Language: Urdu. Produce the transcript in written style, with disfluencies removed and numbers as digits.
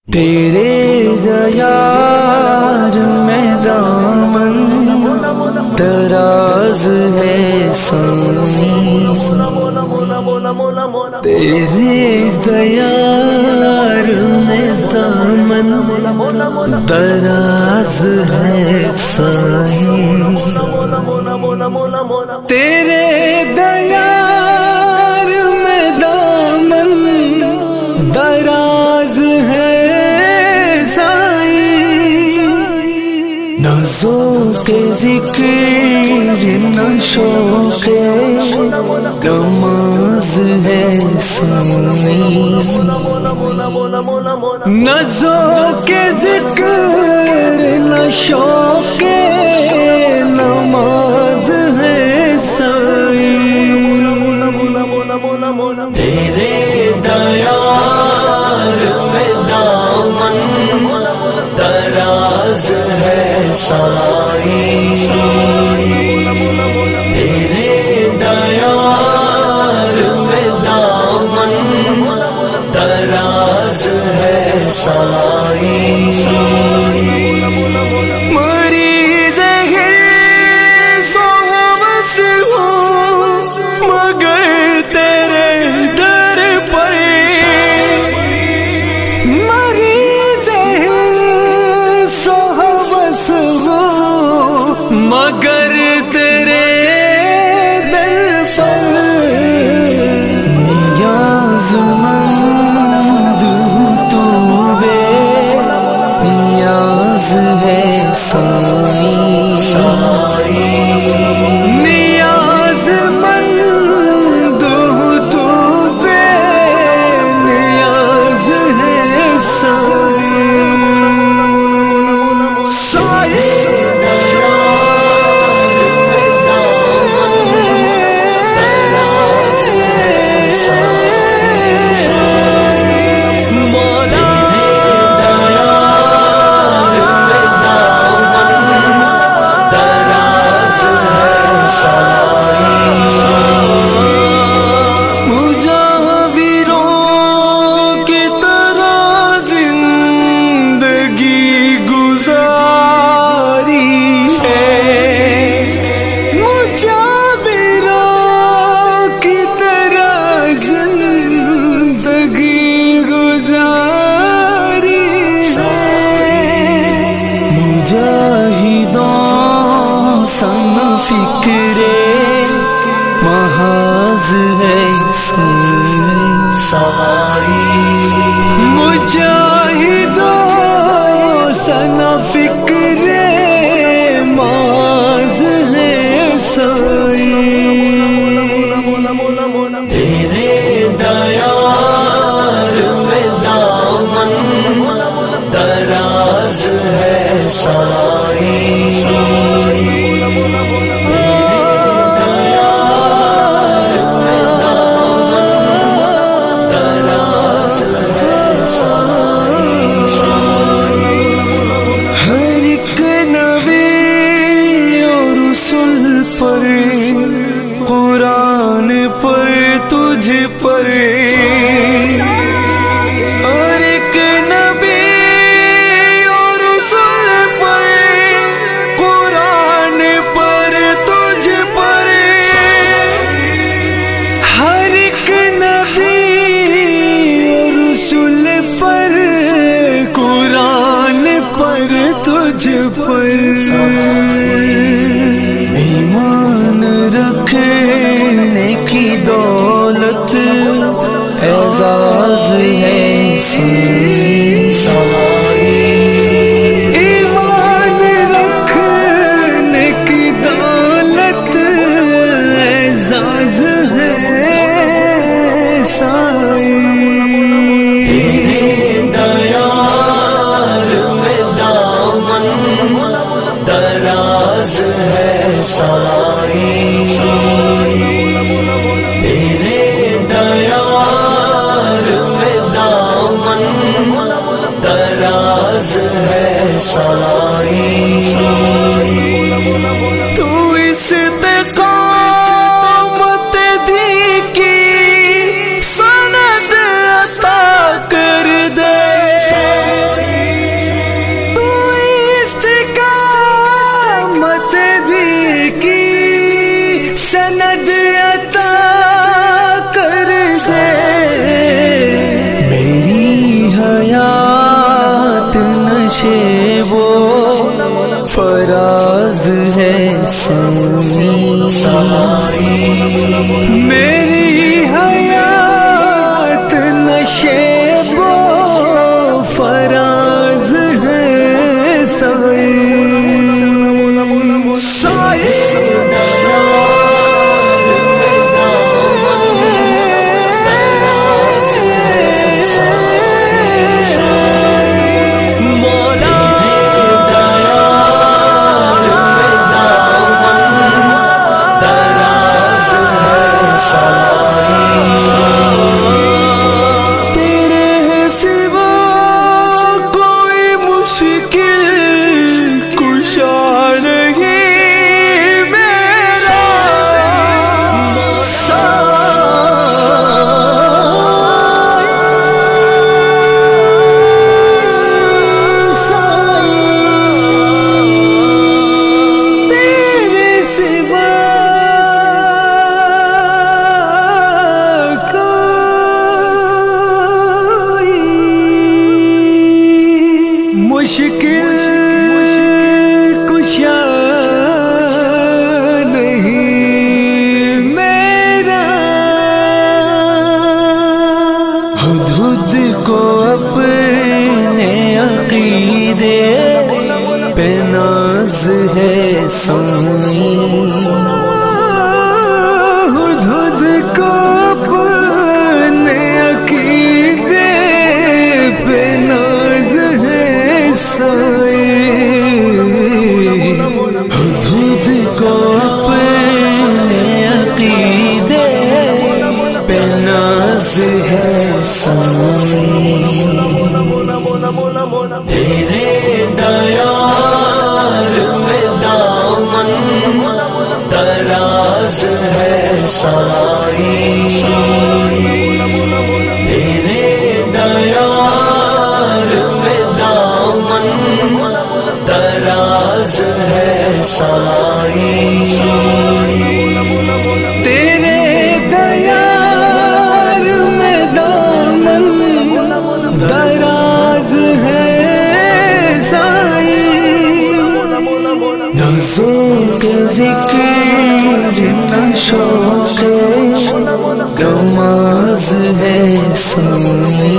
تیرے دیار میں دامن دراز ہے سانی، تیرے دیار میں دامن دراز ہے سانی، تیرے دیار میں دامن دراز ہے نہ ذوق ذکر نہ شوق نماز ہے سانی، نہ ذوق ذکر نہ شوق نماز ہے سانی، تیرے دیار میں دامن دراز ہے ساری، تیرے دیار میں دامن دراز ہے ساری، مریض ہے سو بس ہوں مگر تیرے در پر، مریض ہے سو بس ہوں مگر تیرے در پر، نیاز مند تو بے نیاز ہے سانی، نیاز مند تو بے نیاز ہے سانی، فکر محاذ ہے ساری، مجاہدوں ثنا فکر محاذ ہے ساری، تیرے دیار میں دامن دراز ہے ساری، قرآن پر تجھ پر اور ایک نبی اور رسول پر، قرآن پر تجھ پر، ہر ایک نبی اور رسول پر قرآن پر تجھ پر، ایمان رکھنے کی دولت اعزاز ہے ساری، ایمان رکھنے کی دولت اعزاز ہے ساری، تیرے دیار میں دامن دراز ہے ساری، تیرے دیار میں دامن دراز ہے ساری، تو استقامت دی کی سند عطا کر دے، ہے سائی، میری حیات نشیب و فراز ہے سائی، سائی مشکل کشا نہیں میرا، ہدہد کو اپنے عقیدے پہ ناز ہے سائی، ہدہد کو اپنے عقیدے پہ ناز ہے ہدہد کو اپنے عقیدے پہ ناز ہے سائی، تیرے دیار میں دامن دراز ہے سائی، تیرے دیار میں دامن دراز ہے سائی، تیرے دیار میں دامن دراز ہے سائی، نازوں کے ذکر نہ شوق گماز ہے سائی،